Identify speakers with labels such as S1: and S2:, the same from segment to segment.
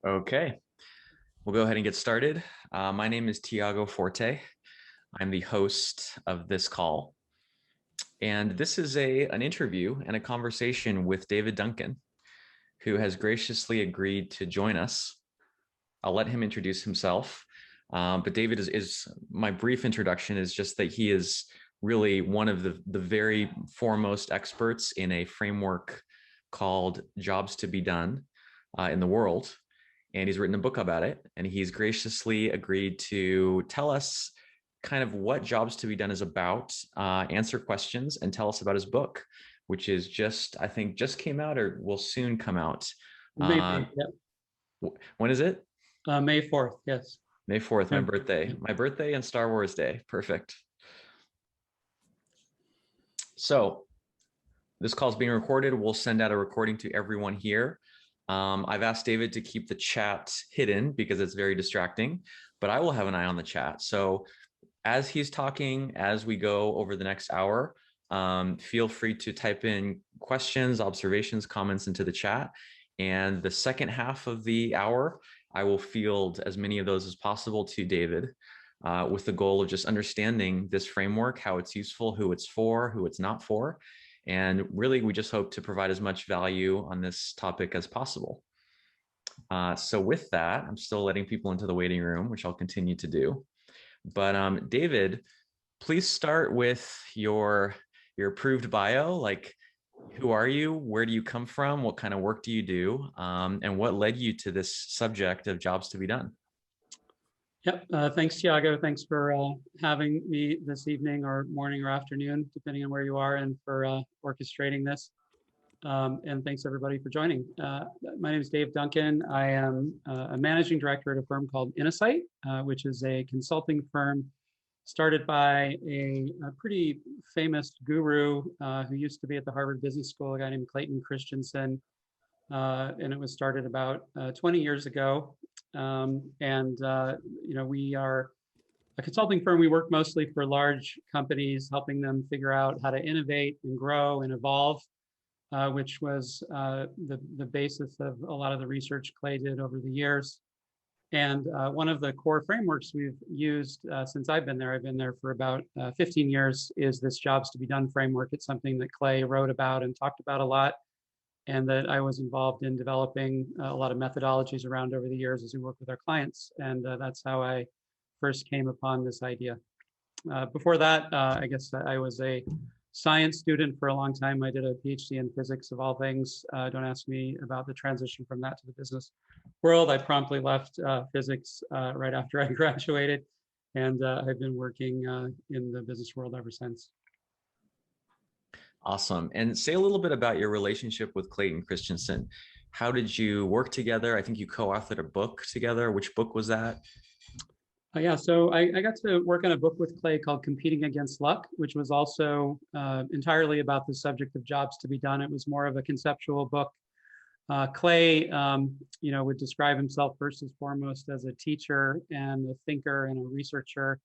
S1: Okay, we'll go ahead and get started. My name is Tiago Forte. I'm the host of this call. And this is an interview and a conversation with David Duncan, who has graciously agreed to join us. I'll let him introduce himself. But David is my brief introduction is just that he is really one of the very foremost experts in a framework called Jobs to be Done in the world. And he's written a book about it. And he's graciously agreed to tell us kind of what Jobs to be Done is about, answer questions, and tell us about his book, which is I think just came out or will soon come out.
S2: May 4th, yeah.
S1: When is it?
S2: May 4th, yes.
S1: May 4th, my birthday. My birthday and Star Wars Day. Perfect. So this call is being recorded. We'll send out a recording to everyone here. I've asked David to keep the chat hidden because it's very distracting, but I will have an eye on the chat. So as he's talking, as we go over the next hour, feel free to type in questions, observations, comments into the chat. And the second half of the hour, I will field as many of those as possible to David with the goal of just understanding this framework, how it's useful, who it's for, who it's not for. And really, we just hope to provide as much value on this topic as possible. So with that, I'm still letting people into the waiting room, which I'll continue to do. But David, please start with your approved bio. Like, who are you? Where do you come from? What kind of work do you do? And what led you to this subject of jobs to be done?
S2: Yep. Thanks, Tiago. Thanks for having me this evening or morning or afternoon, depending on where you are, and for orchestrating this. And thanks, everybody, for joining. My name is Dave Duncan. I am a managing director at a firm called Insight, which is a consulting firm started by a pretty famous guru who used to be at the Harvard Business School, a guy named Clayton Christensen. And it was started about 20 years ago. We are a consulting firm. We work mostly for large companies, helping them figure out how to innovate and grow and evolve, which was the basis of a lot of the research Clay did over the years. And one of the core frameworks we've used since I've been there for about 15 years, is this Jobs to be Done framework. It's something that Clay wrote about and talked about a lot, and that I was involved in developing a lot of methodologies around over the years as we work with our clients. And that's how I first came upon this idea. Before that, I guess I was a science student for a long time. I did a PhD in physics, of all things. Don't ask me about the transition from that to the business world. I promptly left physics right after I graduated, and I've been working in the business world ever since.
S1: Awesome. And say a little bit about your relationship with Clayton Christensen. How did you work together? I think you co-authored a book together. Which book was that?
S2: So I got to work on a book with Clay called Competing Against Luck, which was also entirely about the subject of jobs to be done. It was more of a conceptual book. Clay, would describe himself first and foremost as a teacher and a thinker and a researcher.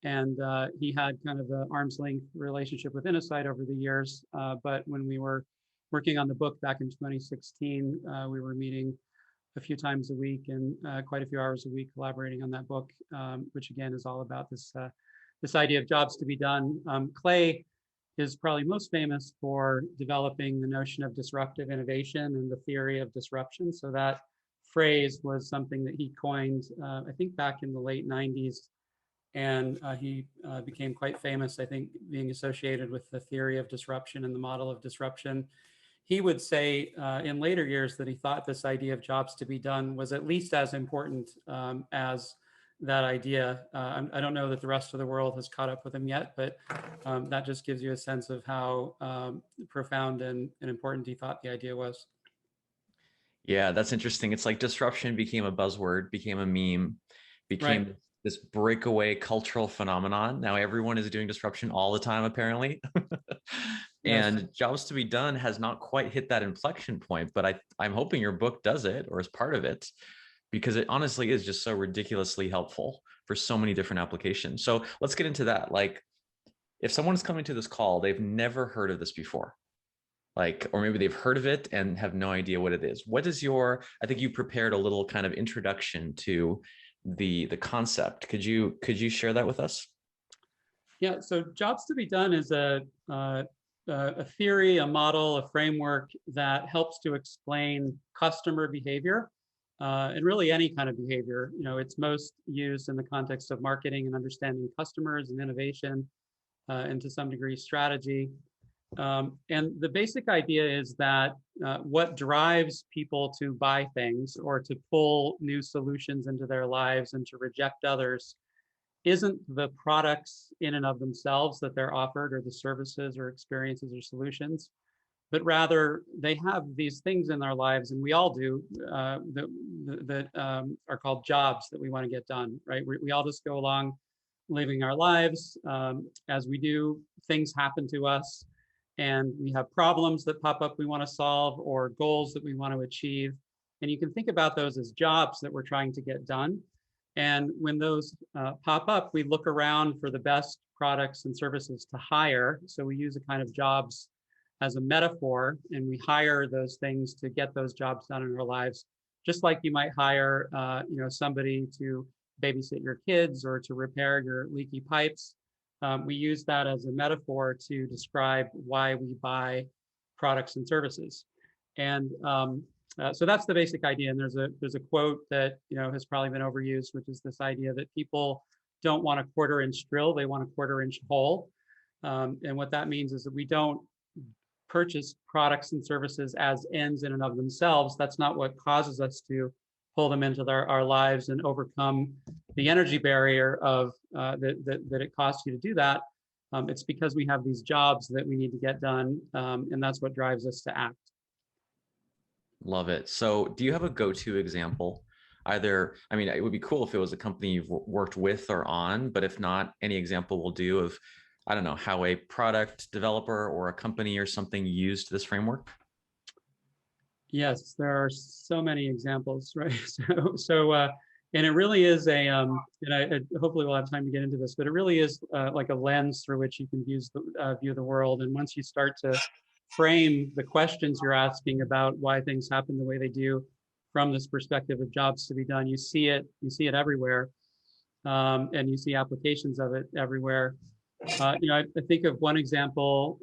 S2: And he had kind of an arm's length relationship with Insight over the years. But when we were working on the book back in 2016, we were meeting a few times a week and quite a few hours a week collaborating on that book, which again is all about this idea of jobs to be done. Clay is probably most famous for developing the notion of disruptive innovation and the theory of disruption. So that phrase was something that he coined, I think, back in the late 90s. And he became quite famous, I think, being associated with the theory of disruption and the model of disruption. He would say in later years that he thought this idea of jobs to be done was at least as important as that idea. I don't know that the rest of the world has caught up with him yet, but that just gives you a sense of how profound and important he thought the idea was.
S1: Yeah, that's interesting. It's like disruption became a buzzword, became a meme, became
S2: Right.
S1: this breakaway cultural phenomenon. Now everyone is doing disruption all the time, apparently.
S2: Yes.
S1: And jobs to be done has not quite hit that inflection point, but I'm hoping your book does it or is part of it, because it honestly is just so ridiculously helpful for so many different applications. So let's get into that. Like, if someone's coming to this call, they've never heard of this before. like, or maybe they've heard of it and have no idea what it is. What is your, I think you prepared a little kind of introduction to the concept. Could you share that with us?
S2: Yeah, so jobs to be done is a theory, a model, a framework that helps to explain customer behavior and really any kind of behavior. You know, it's most used in the context of marketing and understanding customers and innovation, and to some degree strategy. And the basic idea is that what drives people to buy things or to pull new solutions into their lives and to reject others isn't the products in and of themselves that they're offered or the services or experiences or solutions, but rather they have these things in their lives, and we all do, that are called jobs that we want to get done, right? We all just go along living our lives. As we do, things happen to us, and we have problems that pop up we want to solve or goals that we want to achieve. And you can think about those as jobs that we're trying to get done. And when those pop up, we look around for the best products and services to hire. So we use a kind of jobs as a metaphor, and we hire those things to get those jobs done in our lives. Just like you might hire, somebody to babysit your kids or to repair your leaky pipes. We use that as a metaphor to describe why we buy products and services. And so that's the basic idea. And there's a quote that has probably been overused, which is this idea that people don't want a quarter-inch drill; they want a quarter-inch hole. And what that means is that we don't purchase products and services as ends in and of themselves. That's not what causes us to pull them into our lives and overcome the energy barrier of that it costs you to do that. It's because we have these jobs that we need to get done, and that's what drives us to act.
S1: Love it. So do you have a go-to example? Either, I mean, it would be cool if it was a company you've worked with or on, but if not, any example will do of, I don't know, how a product developer or a company or something used this framework?
S2: Yes, there are so many examples, right? And it really is and hopefully we'll have time to get into this, but it really is like a lens through which you can view the world. And once you start to frame the questions you're asking about why things happen the way they do from this perspective of jobs to be done, you see it everywhere, and you see applications of it everywhere. I think of one example.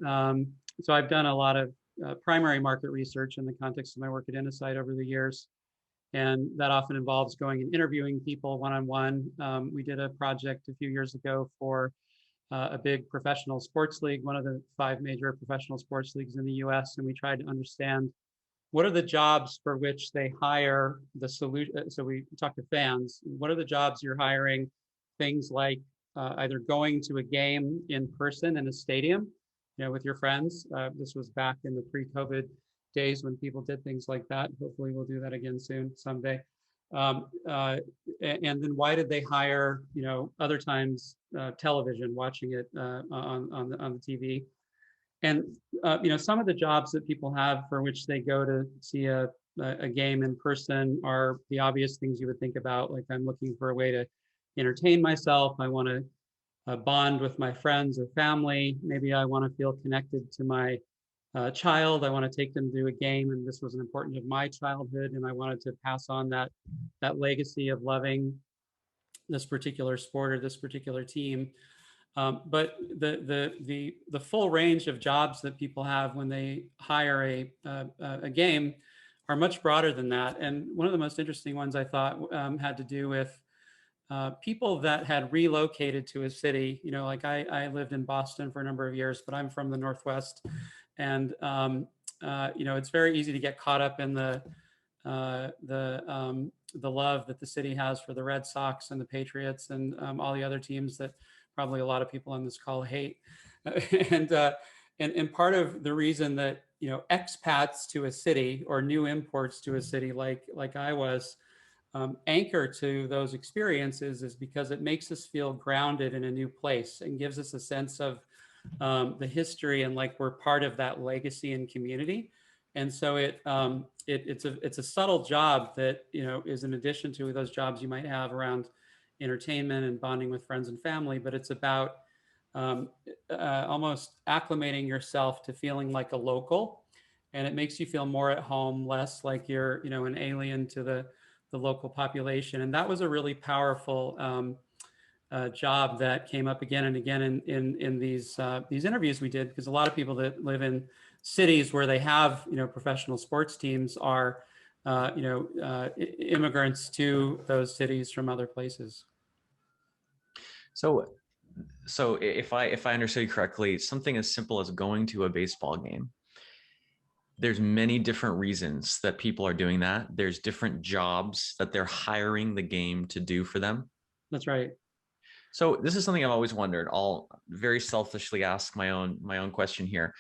S2: So I've done a lot of primary market research in the context of my work at Insight over the years. And that often involves going and interviewing people one-on-one. We did a project a few years ago for a big professional sports league, one of the 5 major professional sports leagues in the US. And we tried to understand what are the jobs for which they hire the solution. So we talked to fans. What are the jobs you're hiring? Things like either going to a game in person in a stadium, with your friends. This was back in the pre-COVID days when people did things like that. Hopefully we'll do that again soon, someday. And then why did they hire, other times television, watching it on the TV. And, some of the jobs that people have for which they go to see a game in person are the obvious things you would think about. Like, I'm looking for a way to entertain myself. I want to bond with my friends or family. Maybe I want to feel connected to my child. I want to take them to a game, and this was an important of my childhood, and I wanted to pass on that legacy of loving this particular sport or this particular team. But the full range of jobs that people have when they hire a game are much broader than that. And one of the most interesting ones I thought had to do with people that had relocated to a city. Like I lived in Boston for a number of years, but I'm from the Northwest, and it's very easy to get caught up in the love that the city has for the Red Sox and the Patriots and all the other teams that probably a lot of people on this call hate. And part of the reason that expats to a city or new imports to a city like I was anchor to those experiences is because it makes us feel grounded in a new place and gives us a sense of the history and like we're part of that legacy and community. And so it's a subtle job that is in addition to those jobs you might have around entertainment and bonding with friends and family, but it's about almost acclimating yourself to feeling like a local and it makes you feel more at home, less like you're, an alien to the local population. And that was a really powerful job that came up again and again in these interviews we did, because a lot of people that live in cities where they have professional sports teams are immigrants to those cities from other places.
S1: So, so if I understood you correctly, something as simple as going to a baseball game, there's many different reasons that people are doing that. There's different jobs that they're hiring the game to do for them.
S2: That's right.
S1: So this is something I've always wondered. I'll very selfishly ask my own question here.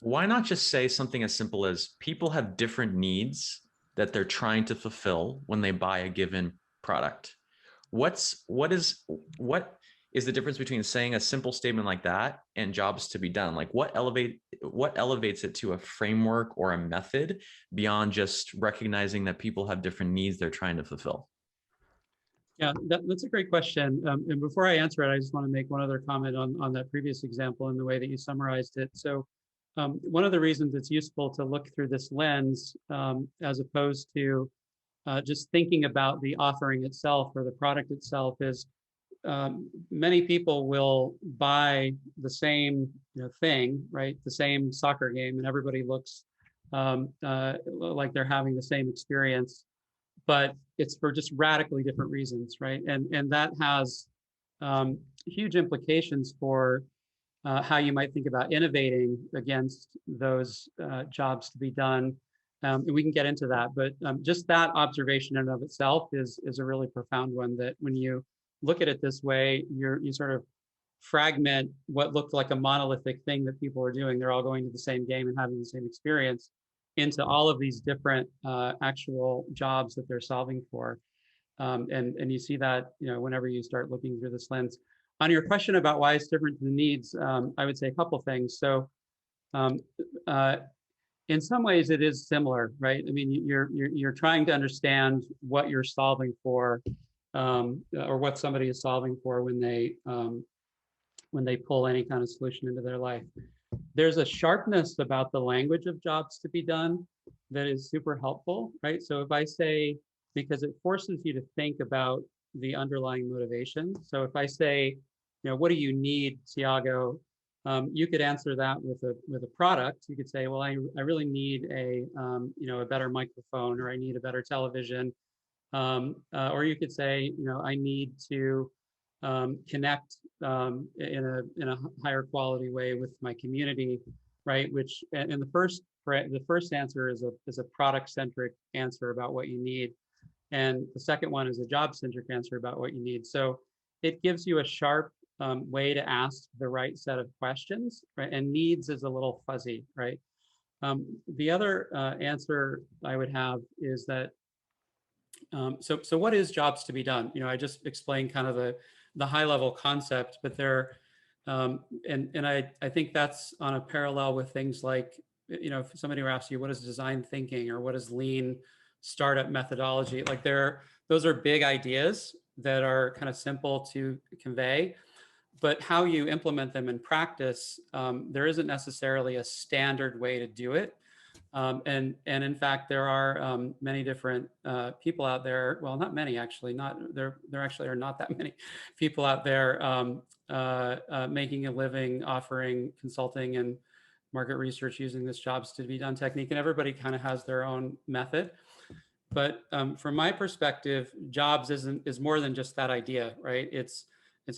S1: Why not just say something as simple as people have different needs that they're trying to fulfill when they buy a given product? What is the difference between saying a simple statement like that and jobs to be done? Like what elevates it to a framework or a method beyond just recognizing that people have different needs they're trying to fulfill?
S2: Yeah, that's a great question. And before I answer it, I just want to make one other comment on that previous example and the way that you summarized it. So one of the reasons it's useful to look through this lens, as opposed to just thinking about the offering itself or the product itself, is many people will buy the same thing, right? The same soccer game, and everybody looks like they're having the same experience, but it's for just radically different reasons, right? And that has huge implications for how you might think about innovating against those jobs to be done. And we can get into that, but just that observation in and of itself is a really profound one, that when you look at it this way, you sort of fragment what looked like a monolithic thing that people are doing. They're all going to the same game and having the same experience, into all of these different actual jobs that they're solving for. And you see that whenever you start looking through this lens. On your question about why it's different than needs, I would say a couple things. So um, uh, in some ways it is similar, right? I mean, you're trying to understand what you're solving for, or what somebody is solving for when they pull any kind of solution into their life. There's a sharpness about the language of jobs to be done that is super helpful, right? So if I say, because it forces you to think about the underlying motivation. So if I say, what do you need, Tiago? You could answer that with a product. You could say, well, I really need a better microphone, or I need a better television. Or you could say, I need to connect in a higher quality way with my community, right? Which, and the first answer is a product centric answer about what you need, and the second one is a job centric answer about what you need. So it gives you a sharp way to ask the right set of questions, right? And needs is a little fuzzy, right? The other answer I would have is that so what is jobs to be done? I just explained kind of the high level concept, but and I think that's on a parallel with things like, if somebody were asking you, what is design thinking, or what is lean startup methodology? Like those are big ideas that are kind of simple to convey, but how you implement them in practice, there isn't necessarily a standard way to do it. And in fact, there are many different people out there. Well, not many actually. There actually are not that many people out there making a living, offering consulting and market research using this jobs to be done technique. And everybody kind of has their own method. But from my perspective, jobs is more than just that idea, right? It's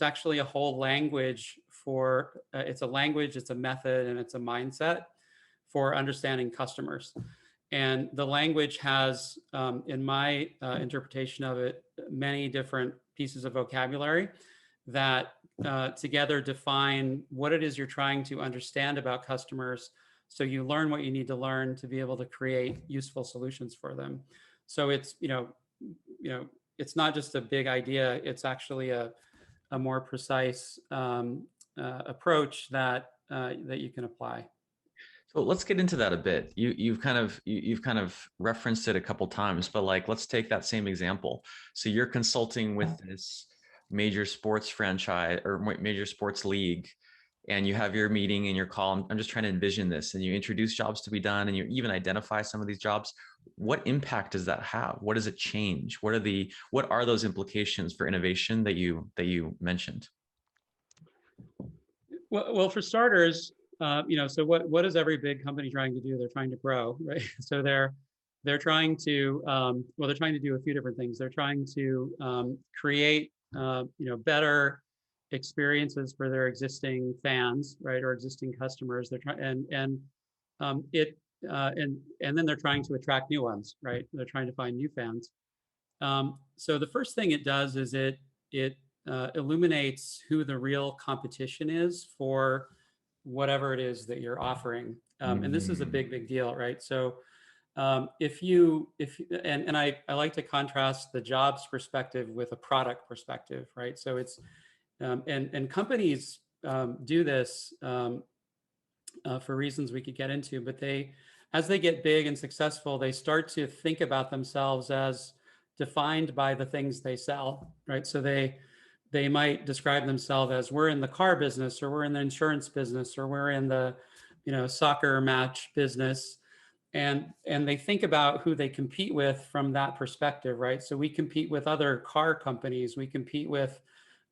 S2: actually a whole language for. It's a language, it's a method, and it's a mindset for understanding customers. And the language has, in my interpretation of it, many different pieces of vocabulary that together define what it is you're trying to understand about customers. So you learn what you need to learn to be able to create useful solutions for them. So it's, it's not just a big idea, it's actually a more precise approach that you can apply.
S1: So let's get into that a bit. You've kind of referenced it a couple times, but like let's take that same example. So you're consulting with this major sports franchise or major sports league, and you have your meeting and your call. I'm just trying to envision this, and you introduce jobs to be done, and you even identify some of these jobs. What impact does that have? What does it change? What are those implications for innovation that you mentioned?
S2: Well, for starters, so what is every big company trying to do? They're trying to grow, right? So they're trying to they're trying to do a few different things. They're trying to create better experiences for their existing fans, right, or existing customers. They're trying and then they're trying to attract new ones, right? They're trying to find new fans. So the first thing it does is it illuminates who the real competition is for whatever it is that you're offering. And this is a big deal, right? So and I like to contrast the jobs perspective with a product perspective, right? So it's and companies do this for reasons we could get into, but as they get big and successful, they start to think about themselves as defined by the things they sell, right? So they might describe themselves as, we're in the car business, or we're in the insurance business, or we're in the soccer match business, and they think about who they compete with from that perspective, right? So we compete with other car companies, we compete with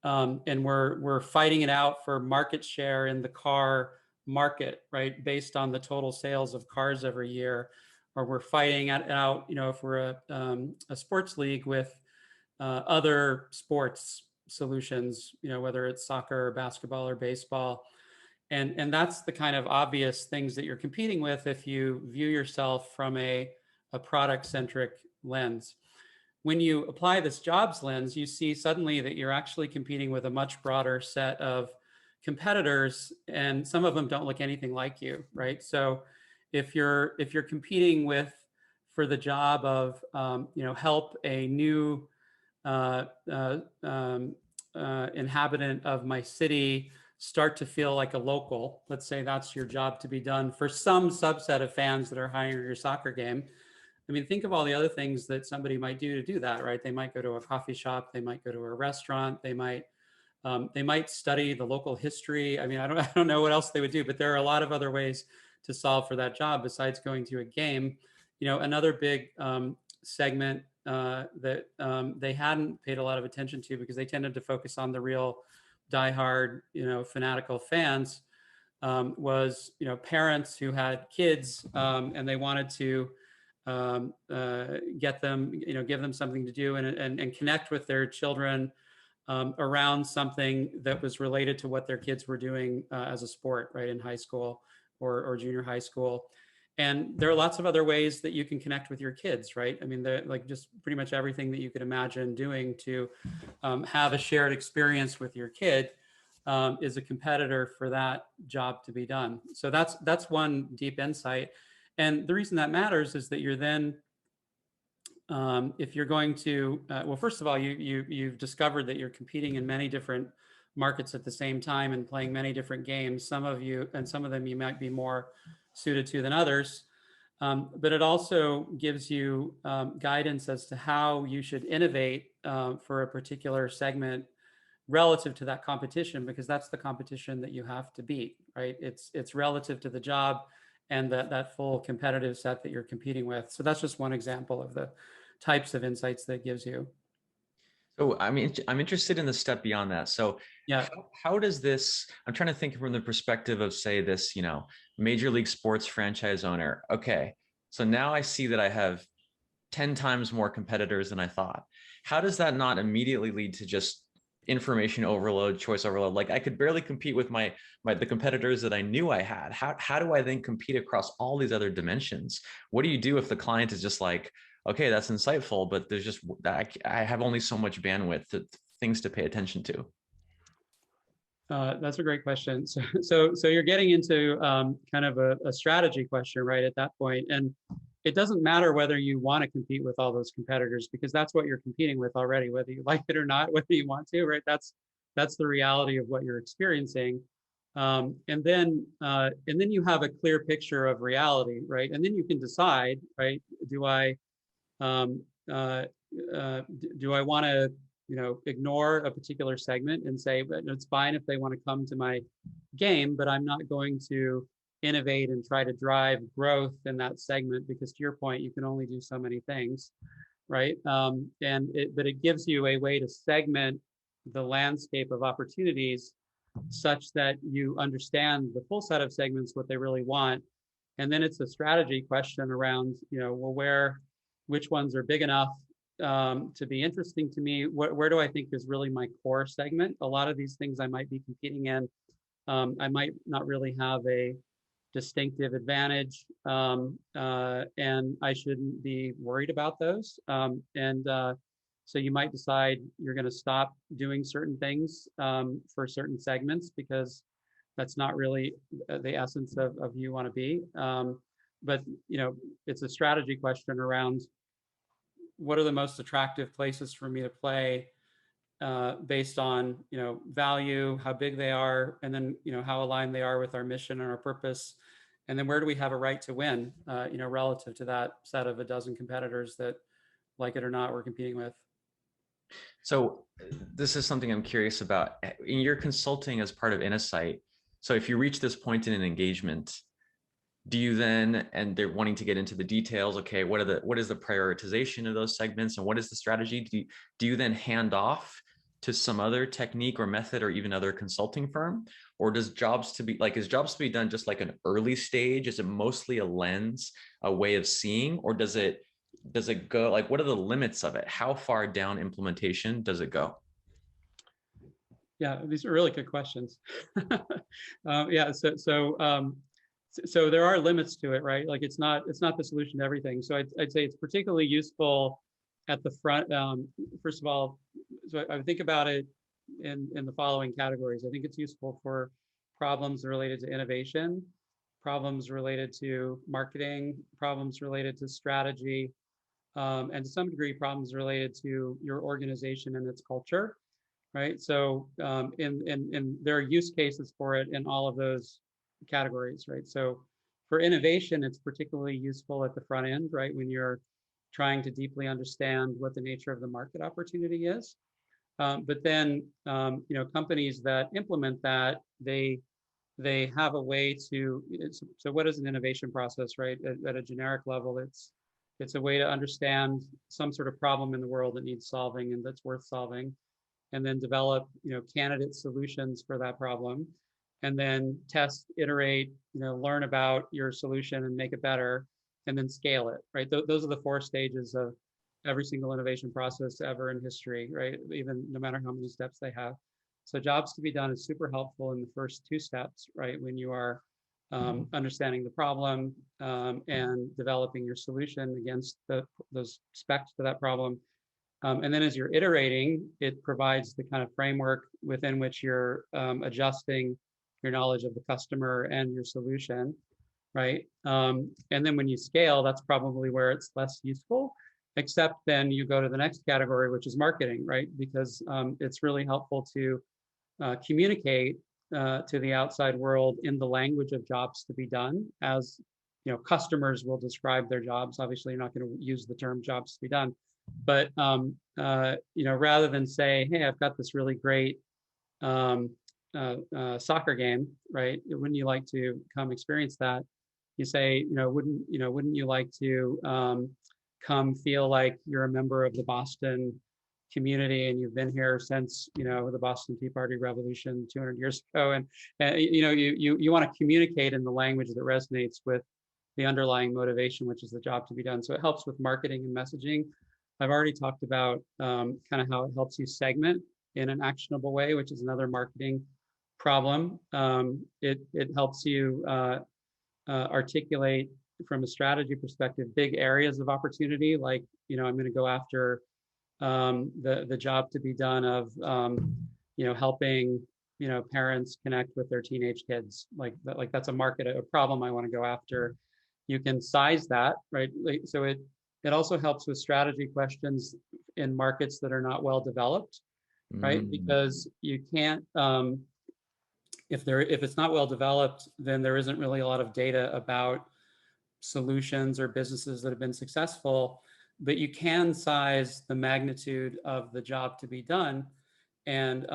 S2: and we're fighting it out for market share in the car market, right, based on the total sales of cars every year. Or we're fighting it out, if we're a sports league, with other sports solutions, whether it's soccer or basketball or baseball. And that's the kind of obvious things that you're competing with if you view yourself from a product-centric lens. When you apply this jobs lens, you see suddenly that you're actually competing with a much broader set of competitors, and some of them don't look anything like you, right? So if you're competing for the job of help a new inhabitant of my city start to feel like a local, let's say that's your job to be done for some subset of fans that are hiring your soccer game. I mean, think of all the other things that somebody might do to do that, right? They might go to a coffee shop, they might go to a restaurant, they might study the local history. I mean, I don't know what else they would do, but there are a lot of other ways to solve for that job besides going to a game. Another big segment that they hadn't paid a lot of attention to, because they tended to focus on the real diehard, fanatical fans, was parents who had kids and they wanted to get them, give them something to do and connect with their children around something that was related to what their kids were doing as a sport, right, in high school or junior high school. And there are lots of other ways that you can connect with your kids, right? I mean, like just pretty much everything that you could imagine doing to have a shared experience with your kid is a competitor for that job to be done. So that's one deep insight. And the reason that matters is that you're then, if you're going to, well, first of all, you've discovered that you're competing in many different markets at the same time and playing many different games. Some of them you might be more suited to than others. But it also gives you guidance as to how you should innovate for a particular segment relative to that competition, because that's the competition that you have to beat, right? It's relative to the job and that full competitive set that you're competing with. So that's just one example of the types of insights that it gives you.
S1: So I'm interested in the step beyond that. So
S2: Yeah.
S1: how does this, I'm trying to think from the perspective of, say, this, major league sports franchise owner. Okay, so now I see that I have 10 times more competitors than I thought. How does that not immediately lead to just information overload, choice overload? Like, I could barely compete with the competitors that I knew I had. How do I then compete across all these other dimensions? What do you do if the client is just like, okay, that's insightful, but there's just, I have only so much bandwidth to things to pay attention to?
S2: That's a great question. So you're getting into kind of a strategy question, right, at that point. And it doesn't matter whether you want to compete with all those competitors, because that's what you're competing with already, whether you like it or not, whether you want to, right? That's the reality of what you're experiencing. And then you have a clear picture of reality, right? And then you can decide, right? Do I want to ignore a particular segment and say, but it's fine if they want to come to my game, but I'm not going to innovate and try to drive growth in that segment, because to your point, you can only do so many things, right? But it gives you a way to segment the landscape of opportunities such that you understand the full set of segments, what they really want. And then it's a strategy question around, well, which ones are big enough to be interesting to me? Where do I think is really my core segment? A lot of these things I might be competing in, I might not really have a distinctive advantage, and I shouldn't be worried about those. So you might decide you're going to stop doing certain things for certain segments because that's not really the essence of who you want to be. But it's a strategy question around what are the most attractive places for me to play based on value, how big they are, and then how aligned they are with our mission and our purpose, and then where do we have a right to win, relative to that set of a dozen competitors that, like it or not, we're competing with.
S1: So this is something I'm curious about. In your consulting as part of Insight, so if you reach this point in an engagement, do you then, and they're wanting to get into the details, okay, what is the prioritization of those segments and what is the strategy? Do you then hand off to some other technique or method or even other consulting firm? Or is jobs to be done just like an early stage? Is it mostly a lens, a way of seeing, or does it go, like, what are the limits of it? How far down implementation does it go?
S2: Yeah, these are really good questions. Yeah, so there are limits to it, right? Like it's not the solution to everything. So I'd say it's particularly useful at the front. First of all, so I would think about it in the following categories. I think it's useful for problems related to innovation, problems related to marketing, problems related to strategy, and to some degree, problems related to your organization and its culture, right? So and there are use cases for it in all of those categories, right? So for innovation, it's particularly useful at the front end, right? When you're trying to deeply understand what the nature of the market opportunity is. But then, companies that implement that, they have a way to, so what is an innovation process, right? At a generic level, it's a way to understand some sort of problem in the world that needs solving and that's worth solving, and then develop, candidate solutions for that problem, and then test, iterate, learn about your solution and make it better, and then scale it, right? Those are the 4 stages of every single innovation process ever in history, right? Even no matter how many steps they have. So jobs to be done is super helpful in the first 2 steps, right? When you are understanding the problem and developing your solution against those specs for that problem. And then as you're iterating, it provides the kind of framework within which you're adjusting your knowledge of the customer and your solution, right? And then when you scale, that's probably where it's less useful, except then you go to the next category, which is marketing, right? Because it's really helpful to communicate to the outside world in the language of jobs to be done, as customers will describe their jobs. Obviously, you're not going to use the term jobs to be done, but rather than say, hey, I've got this really great soccer game, right? Wouldn't you like to come experience that? You say, wouldn't you like to come feel like you're a member of the Boston community and you've been here since the Boston Tea Party Revolution 200 years ago, and you want to communicate in the language that resonates with the underlying motivation, which is the job to be done. So it helps with marketing and messaging. I've already talked about kind of how it helps you segment in an actionable way, which is another marketing problem. It helps you articulate from a strategy perspective big areas of opportunity, like I'm going to go after the job to be done of helping parents connect with their teenage kids, like that's a market, a problem I want to go after. You can size that, right? So it also helps with strategy questions in markets that are not well developed, right? Because you can't, if it's not well developed, then there isn't really a lot of data about solutions or businesses that have been successful but you can size the magnitude of the job to be done and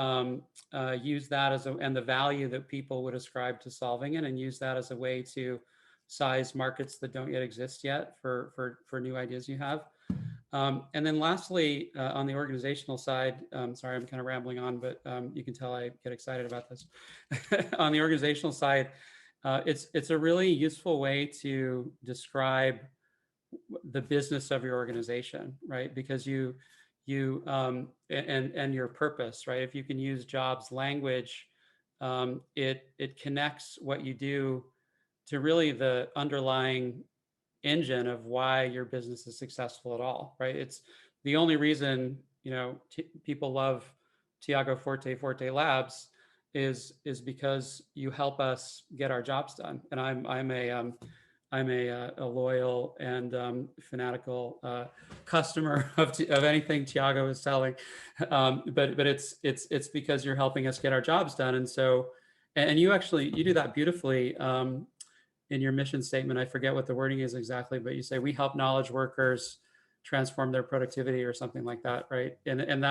S2: use that as and the value that people would ascribe to solving it, and use that as a way to size markets that don't yet exist yet for new ideas you have. And then lastly, on the organizational side, sorry, I'm kind of rambling on, but you can tell I get excited about this. On the organizational side, it's a really useful way to describe the business of your organization, right? Because and your purpose, right? If you can use jobs language, it connects what you do to really the underlying engine of why your business is successful at all, right? It's the only reason, people love Tiago Forte Labs is because you help us get our jobs done. And I'm a loyal and fanatical customer of anything Tiago is selling, but it's because you're helping us get our jobs done, and so, and you do that beautifully in your mission statement. I forget what the wording is exactly, but you say we help knowledge workers transform their productivity or something like that, right? And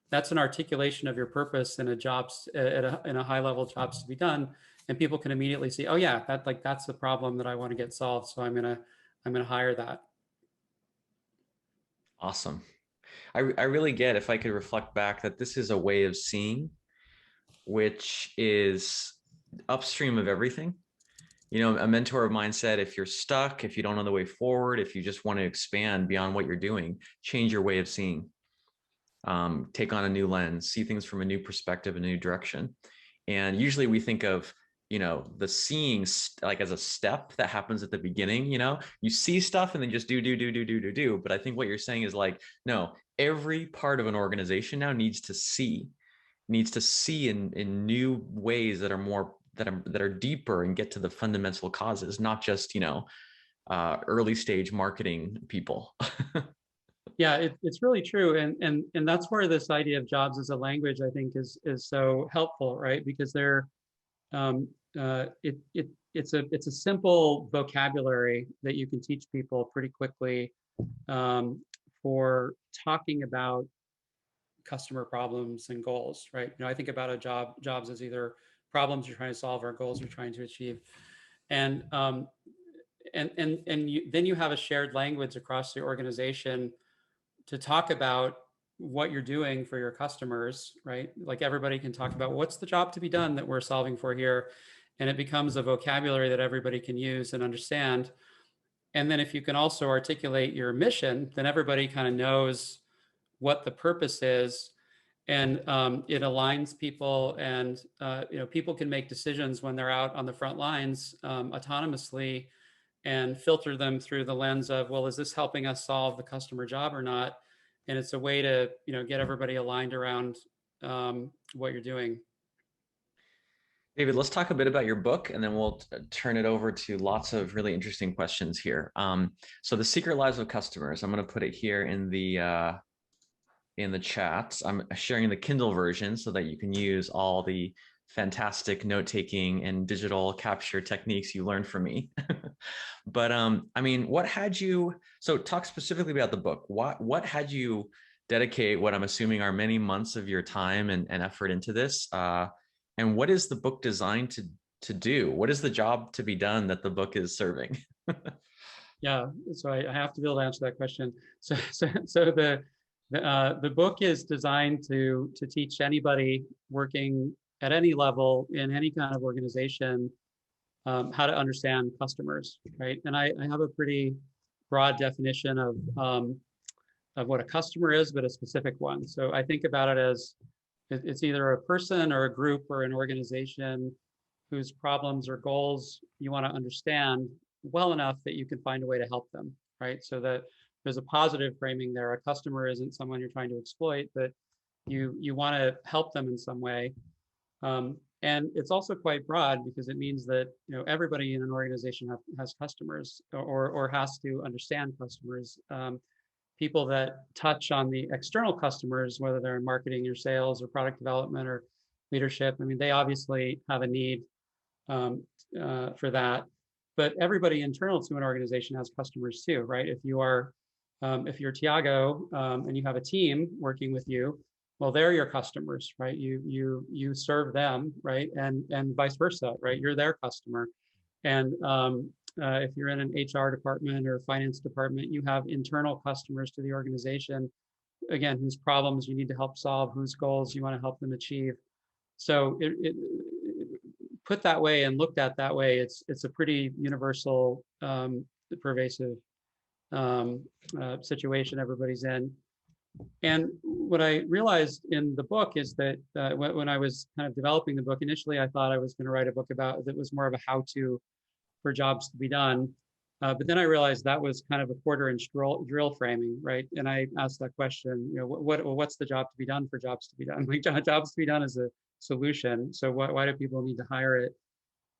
S2: that's an articulation of your purpose in in a high level jobs to be done. And people can immediately see, oh yeah, that's the problem that I want to get solved. So I'm gonna hire that.
S1: Awesome. I really get, if I could reflect back, that this is a way of seeing which is upstream of everything. A mentor of mine said, if you're stuck, if you don't know the way forward, if you just want to expand beyond what you're doing, change your way of seeing. Take on a new lens, see things from a new perspective, a new direction. And usually we think of, the seeing like as a step that happens at the beginning. You see stuff and then just do. But I think what you're saying is like, no, every part of an organization now needs to see in new ways that are more that are deeper and get to the fundamental causes, not just early stage marketing people.
S2: Yeah, it's really true, and that's where this idea of jobs as a language, I think, is so helpful, right? Because they're it's a simple vocabulary that you can teach people pretty quickly for talking about customer problems and goals, right? I think about jobs as either problems you're trying to solve or goals you're trying to achieve, and then you have a shared language across the organization to talk about what you're doing for your customers, right? Like everybody can talk about what's the job to be done that we're solving for here, and it becomes a vocabulary that everybody can use and understand. And then if you can also articulate your mission, then everybody kind of knows what the purpose is, and it aligns people, and people can make decisions when they're out on the front lines autonomously, and filter them through the lens of, well, is this helping us solve the customer job or not? And it's a way to get everybody aligned around what you're doing.
S1: David, let's talk a bit about your book, and then we'll turn it over to lots of really interesting questions here. So the Secret Lives of Customers, I'm going to put it here in the chat. I'm sharing the Kindle version so that you can use all the fantastic note-taking and digital capture techniques you learned from me. But what had you, so talk specifically about the book. What had you dedicate what I'm assuming are many months of your time and effort into this? And what is the book designed to do? What is the job to be done that the book is serving?
S2: Yeah, so I have to be able to answer that question. So the book is designed to teach anybody working at any level in any kind of organization how to understand customers, right? And I have a pretty broad definition of what a customer is, but a specific one. So I think about it as it's either a person or a group or an organization whose problems or goals you want to understand well enough that you can find a way to help them, right? So that there's a positive framing there. A customer isn't someone you're trying to exploit, but you want to help them in some way. And it's also quite broad because it means that everybody in an organization has customers or has to understand customers. People that touch on the external customers, whether they're in marketing or sales or product development or leadership, I mean, they obviously have a need for that. But everybody internal to an organization has customers too, right? If you are If you're Tiago and you have a team working with you, well, they're your customers, right? You serve them, right? And vice versa, right? You're their customer. And if you're in an HR department or finance department, you have internal customers to the organization, again, whose problems you need to help solve, whose goals you want to help them achieve. So put that way and looked at that way, it's a pretty universal, pervasive situation everybody's in. And what I realized in the book is that when I was kind of developing the book, initially I thought I was going to write a book about that was more of a how-to for jobs to be done. But then I realized that was kind of a quarter-inch drill framing, right? And I asked that question, you know, what's the job to be done for jobs to be done? Like jobs to be done is a solution. So why do people need to hire it?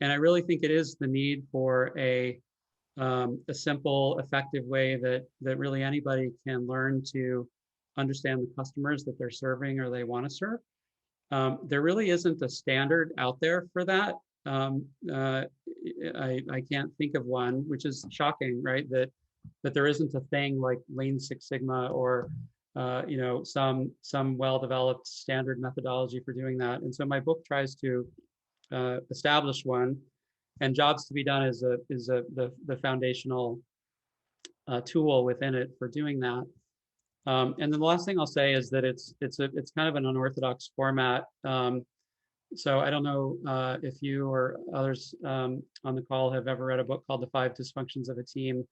S2: And I really think it is the need for a simple, effective way that really anybody can learn to understand the customers that they're serving or they want to serve. There really isn't a standard out there for that. I can't think of one, which is shocking, right? That there isn't a thing like Lean Six Sigma or you know, some well-developed standard methodology for doing that. And so my book tries to establish one, and jobs to be done is the foundational tool within it for doing that. And then the last thing I'll say is that it's kind of an unorthodox format. So I don't know if you or others on the call have ever read a book called The Five Dysfunctions of a Team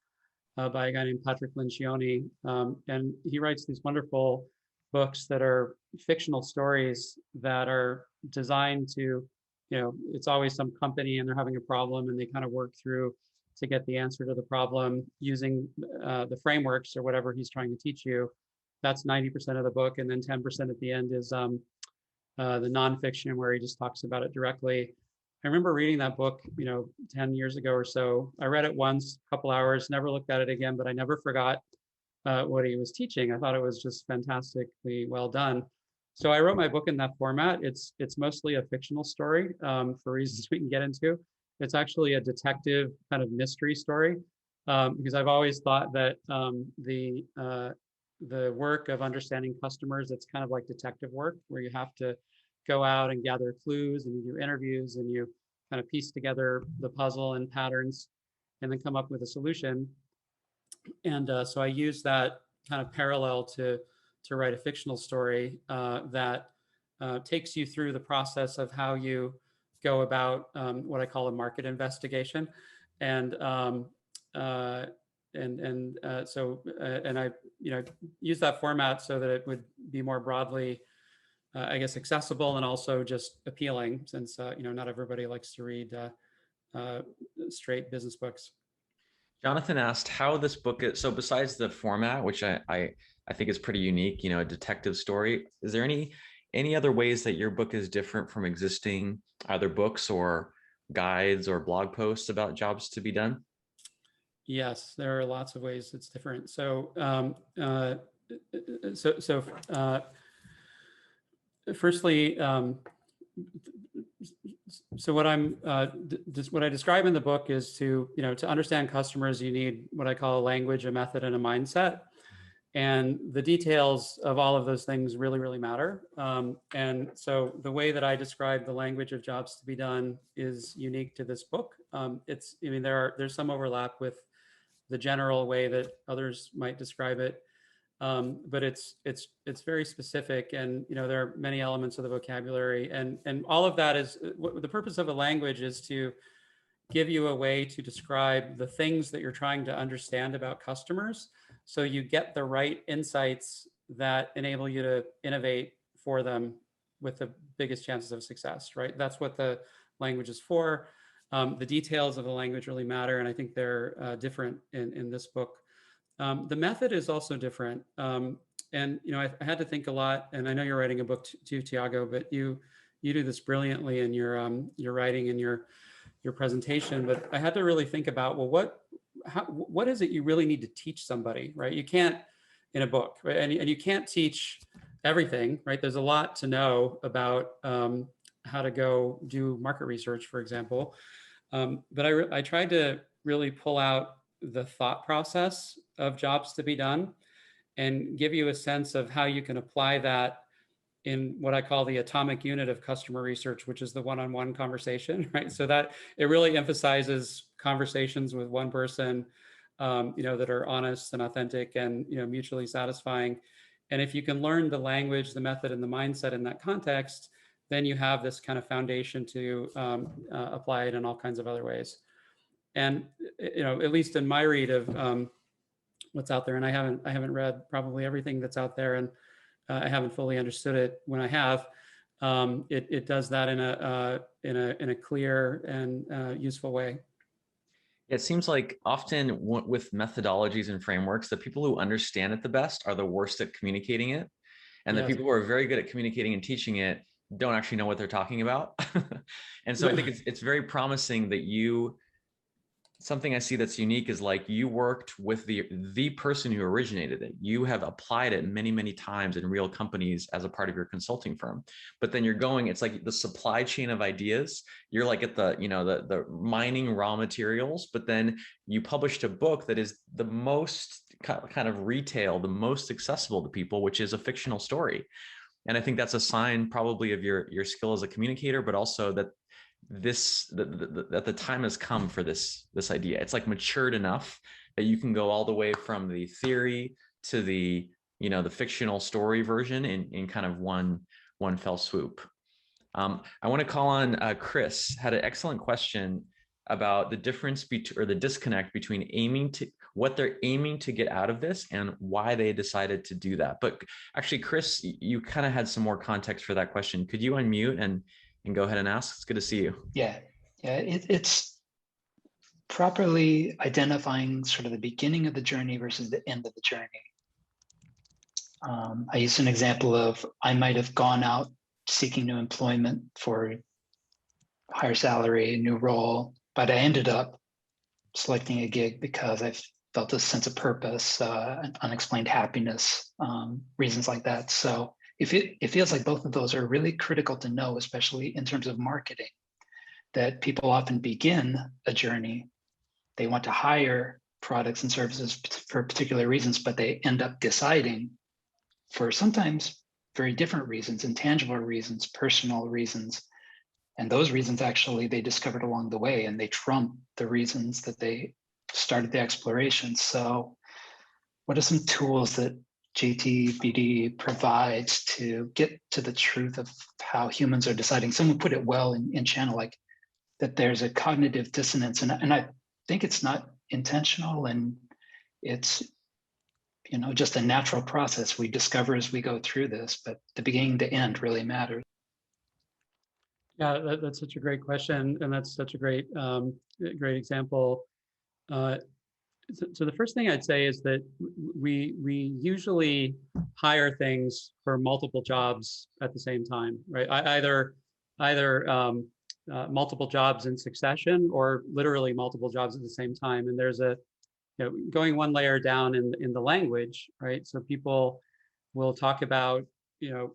S2: by a guy named Patrick Lencioni. And he writes these wonderful books that are fictional stories that are designed to, you know, it's always some company and they're having a problem and they kind of work through to get the answer to the problem using the frameworks or whatever he's trying to teach you. That's 90% of the book. And then 10% at the end is the nonfiction where he just talks about it directly. I remember reading that book, you know, 10 years ago or so. I read it once, a couple hours, never looked at it again, but I never forgot what he was teaching. I thought it was just fantastically well done. So I wrote my book in that format. It's mostly a fictional story for reasons we can get into. It's actually a detective kind of mystery story because I've always thought that the work of understanding customers, it's kind of like detective work where you have to go out and gather clues and you do interviews and you kind of piece together the puzzle and patterns and then come up with a solution. And so I use that kind of parallel to write a fictional story that takes you through the process of how you go about what I call a market investigation. And I, you know, use that format so that it would be more broadly, I guess, accessible and also just appealing, since you know, not everybody likes to read straight business books.
S1: Jonathan asked how this book is. So besides the format, which I think is pretty unique, you know, a detective story, is there any other ways that your book is different from existing either books or guides or blog posts about jobs to be done?
S2: Yes, there are lots of ways it's different. So, firstly, so what what I describe in the book is to, you know, to understand customers, you need what I call a language, a method, and a mindset. And the details of all of those things really, really matter. And so the way that I describe the language of jobs to be done is unique to this book. I mean, there's some overlap with the general way that others might describe it. But it's very specific, and you know, there are many elements of the vocabulary, and all of that is the purpose of a language is to give you a way to describe the things that you're trying to understand about customers, so you get the right insights that enable you to innovate for them with the biggest chances of success. Right? That's what the language is for. The details of the language really matter, and I think they're different in this book. The method is also different. And you know, I had to think a lot, and I know you're writing a book too, Tiago, but you do this brilliantly in your writing and your presentation. But I had to really think about, well, what is it you really need to teach somebody, right? You can't in a book, right? And you can't teach everything, right? There's a lot to know about how to go do market research, for example. But I tried to really pull out the thought process of jobs to be done. and give you a sense of how you can apply that in what I call the atomic unit of customer research, which is the one-on-one conversation, right? So that it really emphasizes conversations with one person, that are honest and authentic and, mutually satisfying. And if you can learn the language, the method, and the mindset in that context, then you have this kind of foundation to apply it in all kinds of other ways. And, at least in my read of what's out there, and I haven't read probably everything that's out there, and I haven't fully understood it when I have. It does that in a clear and useful way.
S1: It seems like often with methodologies and frameworks, the people who understand it the best are the worst at communicating it. And the
S2: Yes.
S1: people who are very good at communicating and teaching it don't actually know what they're talking about. And so I think it's very promising that something I see that's unique is like you worked with the person who originated it. You have applied it many, many times in real companies as a part of your consulting firm. But then it's like the supply chain of ideas. You're like at the mining raw materials, but then you published a book that is the most kind of retail, the most accessible to people, which is a fictional story. And I think that's a sign probably of your skill as a communicator, but also that that the time has come for this idea. It's like matured enough that you can go all the way from the theory to the the fictional story version in kind of one fell swoop. I want to call on Chris. Had an excellent question about the difference or the disconnect between what they're aiming to get out of this and why they decided to do that. But actually, Chris, you kind of had some more context for that question. Could you unmute and go ahead and ask? It's good to see you.
S3: Yeah, it's properly identifying sort of the beginning of the journey versus the end of the journey. I used an example of I might have gone out seeking new employment for higher salary, new role, but I ended up selecting a gig because I felt a sense of purpose, unexplained happiness, reasons like that. So it feels like both of those are really critical to know, especially in terms of marketing, that people often begin a journey. They want to hire products and services for particular reasons, but they end up deciding for sometimes very different reasons, intangible reasons, personal reasons. And those reasons actually they discovered along the way, and they trump the reasons that they started the exploration. So what are some tools that JTBD provides to get to the truth of how humans are deciding? Someone put it well in channel, like that there's a cognitive dissonance. And I think it's not intentional, and it's just a natural process we discover as we go through this, but the beginning to end really matters.
S2: Yeah, that's such a great question, and that's such a great example. So the first thing I'd say is that we usually hire things for multiple jobs at the same time, right? Either multiple jobs in succession, or literally multiple jobs at the same time. And there's going one layer down in the language, right? So people will talk about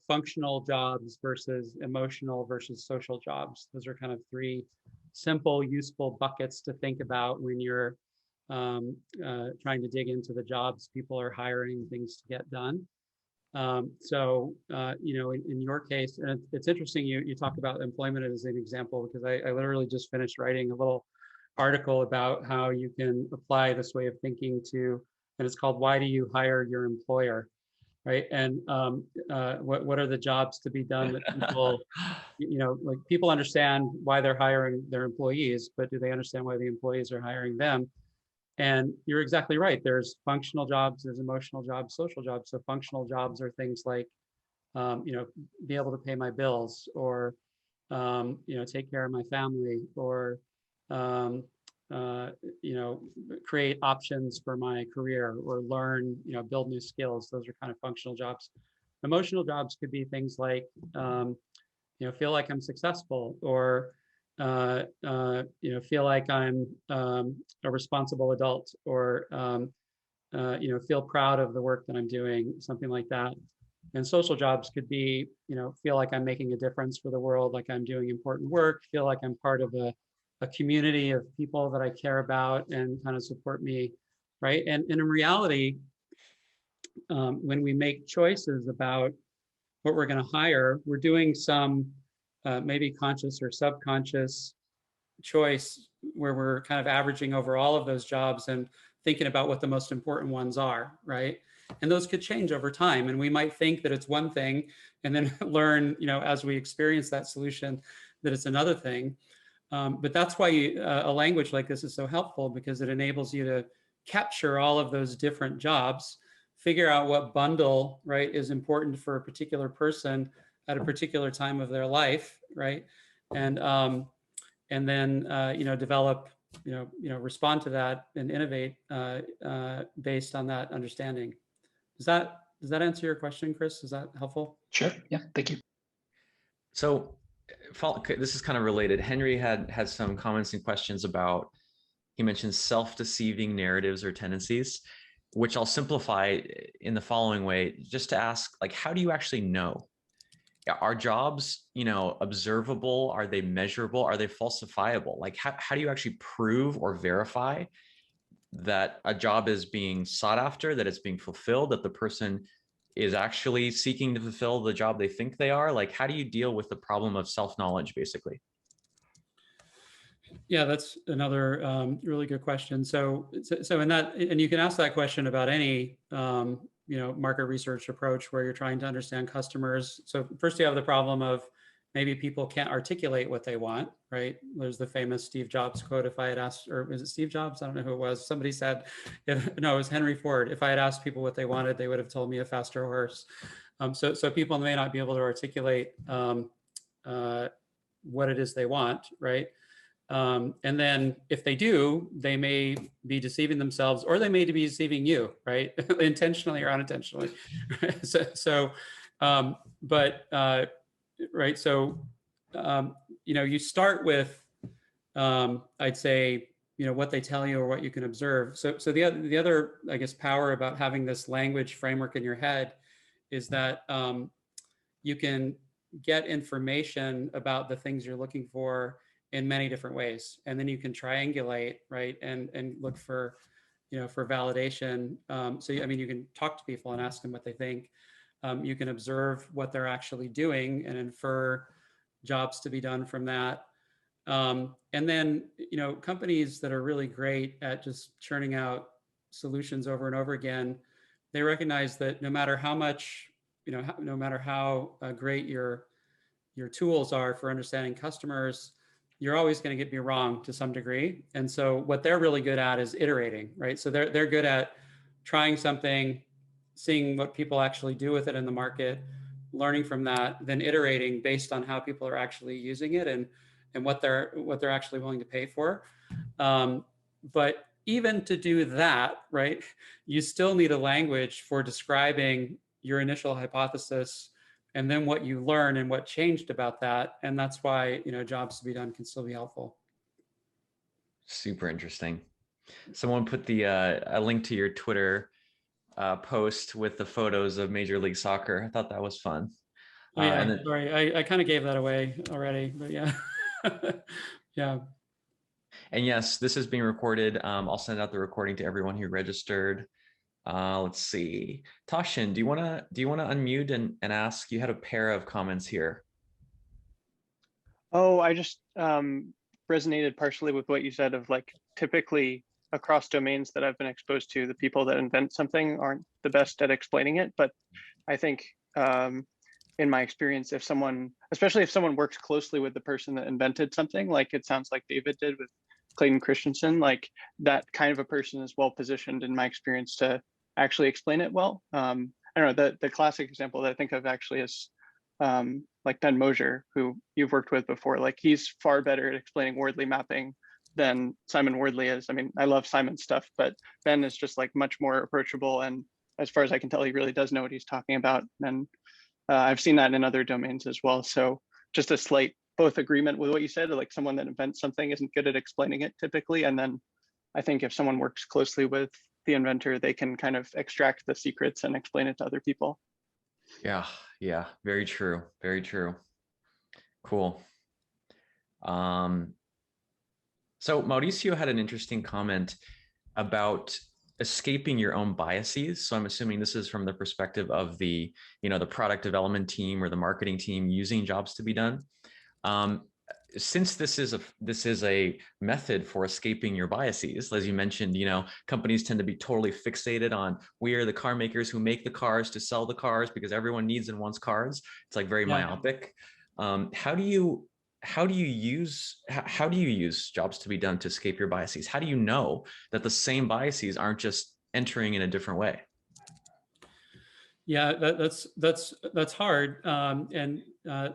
S2: functional jobs versus emotional versus social jobs. Those are kind of three simple, useful buckets to think about when you're trying to dig into the jobs people are hiring, things to get done. In your case, and it's interesting you talk about employment as an example, because I literally just finished writing a little article about how you can apply this way of thinking and it's called "Why Do You Hire Your Employer?" Right? And what are the jobs to be done that people, like people understand why they're hiring their employees, but do they understand why the employees are hiring them? And you're exactly right. There's functional jobs, there's emotional jobs, social jobs. So functional jobs are things like, be able to pay my bills, or, take care of my family, or, create options for my career, or learn, build new skills. Those are kind of functional jobs. Emotional jobs could be things like, feel like I'm successful, or feel like I'm a responsible adult, or feel proud of the work that I'm doing, something like that. And social jobs could be, feel like I'm making a difference for the world, like I'm doing important work, feel like I'm part of a community of people that I care about and kind of support me, right? And in reality, when we make choices about what we're going to hire, we're doing some maybe conscious or subconscious choice where we're kind of averaging over all of those jobs and thinking about what the most important ones are, right? And those could change over time. And we might think that it's one thing and then learn, as we experience that solution, that it's another thing. But that's why a language like this is so helpful, because it enables you to capture all of those different jobs, figure out what bundle, right, is important for a particular person at a particular time of their life, right? And then develop, respond to that and innovate based on that understanding. Does that answer your question, Chris? Is that helpful?
S3: Sure. Yeah. Thank you.
S1: So this is kind of related. Henry had some comments and questions about, he mentioned self-deceiving narratives or tendencies, which I'll simplify in the following way, just to ask, like, how do you actually know? Are jobs, observable? Are they measurable? Are they falsifiable? Like, how do you actually prove or verify that a job is being sought after, that it's being fulfilled, that the person is actually seeking to fulfill the job they think they are? Like, how do you deal with the problem of self-knowledge, basically?
S2: Yeah, that's another really good question. So in that, and you can ask that question about any market research approach where you're trying to understand customers. So first you have the problem of maybe people can't articulate what they want, right? There's the famous Steve Jobs quote, if I had asked, or is it Steve Jobs? I don't know who it was. Somebody said, no, it was Henry Ford. If I had asked people what they wanted, they would have told me a faster horse. So people may not be able to articulate what it is they want, right? And then if they do, they may be deceiving themselves, or they may be deceiving you, right? Intentionally or unintentionally. Right. So, you start with, I'd say, what they tell you or what you can observe. So the other, I guess, power about having this language framework in your head is that you can get information about the things you're looking for in many different ways, and then you can triangulate, right, and look for, for validation. You can talk to people and ask them what they think. You can observe what they're actually doing and infer jobs to be done from that. And then, companies that are really great at just churning out solutions over and over again, they recognize that no matter how much, no matter how great your tools are for understanding customers, you're always going to get me wrong to some degree. And so what they're really good at is iterating, right? So they're good at trying something, seeing what people actually do with it in the market, learning from that, then iterating based on how people are actually using it and what they're actually willing to pay for. But even to do that, right, you still need a language for describing your initial hypothesis and then what you learn and what changed about that. And that's why, jobs to be done can still be helpful.
S1: Super interesting. Someone put a link to your Twitter post with the photos of Major League Soccer. I thought that was fun.
S2: Oh, yeah, sorry, I kind of gave that away already, but yeah. Yeah.
S1: And yes, this is being recorded. I'll send out the recording to everyone who registered. Let's see. Tasshin, do you want to unmute and ask? You had a pair of comments here.
S4: Oh, I just resonated partially with what you said of, like, typically across domains that I've been exposed to, the people that invent something aren't the best at explaining it. But I think in my experience, especially if someone works closely with the person that invented something, like it sounds like David did with Clayton Christensen, like that kind of a person is well positioned in my experience to actually explain it well. I don't know, the classic example that I think of actually is like Ben Mosier, who you've worked with before. Like, he's far better at explaining wordly mapping than Simon Wardley is. I mean, I love Simon's stuff, but Ben is just like much more approachable. And as far as I can tell, he really does know what he's talking about. And I've seen that in other domains as well. So just a slight both agreement with what you said, like someone that invents something isn't good at explaining it typically. And then I think if someone works closely with the inventor, they can kind of extract the secrets and explain it to other people.
S1: Yeah, very true. Very true. Cool. So Mauricio had an interesting comment about escaping your own biases. So I'm assuming this is from the perspective of the, the product development team or the marketing team using jobs to be done. Since this is a method for escaping your biases, as you mentioned, companies tend to be totally fixated on, we are the car makers who make the cars to sell the cars because everyone needs and wants cars. It's like very myopic. How do you use jobs to be done to escape your biases? How do you know that the same biases aren't just entering in a different way?
S2: Yeah, that's hard.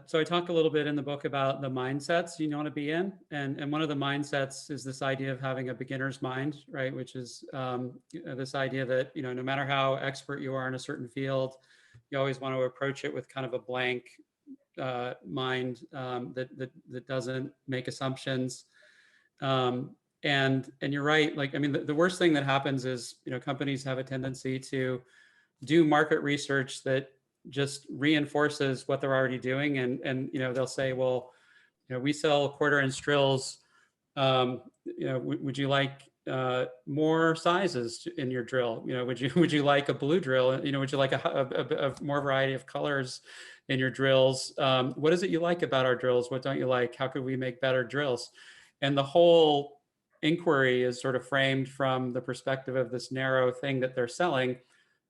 S2: So I talk a little bit in the book about the mindsets you want to be in, and one of the mindsets is this idea of having a beginner's mind, right? Which is this idea that no matter how expert you are in a certain field, you always want to approach it with kind of a blank mind that doesn't make assumptions. And you're right. Like, I mean, the worst thing that happens is companies have a tendency to do market research that just reinforces what they're already doing, and they'll say, well, we sell quarter-inch drills. Would you like more sizes in your drill? Would you like a blue drill? Would you like a more variety of colors in your drills? What is it you like about our drills? What don't you like? How could we make better drills? And the whole inquiry is sort of framed from the perspective of this narrow thing that they're selling,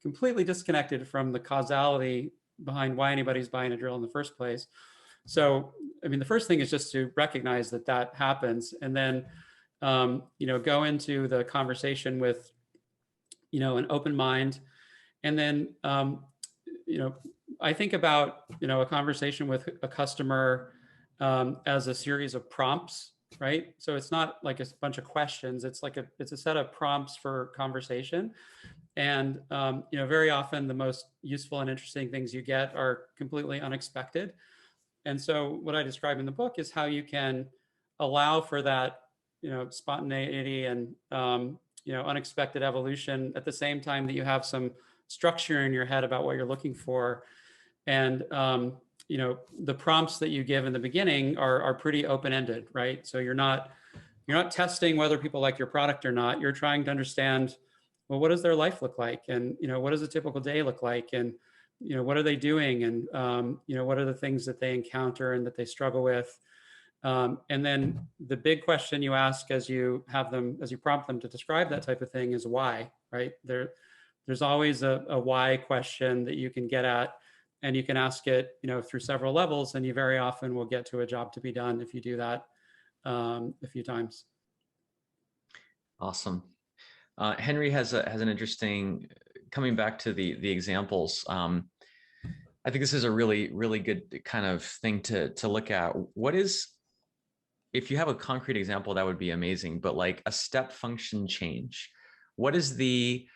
S2: completely disconnected from the causality behind why anybody's buying a drill in the first place. So, I mean, the first thing is just to recognize that that happens, and then, go into the conversation with, an open mind. And then, I think about, a conversation with a customer as a series of prompts, right? So it's not like a bunch of questions. It's a set of prompts for conversation. And, very often the most useful and interesting things you get are completely unexpected. And so what I describe in the book is how you can allow for that, spontaneity and, unexpected evolution at the same time that you have some structure in your head about what you're looking for. And, the prompts that you give in the beginning are pretty open-ended, right? So you're not testing whether people like your product or not. You're trying to understand, well, what does their life look like? And, what does a typical day look like? And, what are they doing? And, what are the things that they encounter and that they struggle with? And then the big question you ask as you prompt them to describe that type of thing is why, right? There's always a why question that you can get at, and you can ask it, through several levels, and you very often will get to a job to be done if you do that a few times.
S1: Awesome. Henry has an interesting, coming back to the examples. I think this is a really, really good kind of thing to look at. What is, if you have a concrete example, that would be amazing, but like a step function change, what is the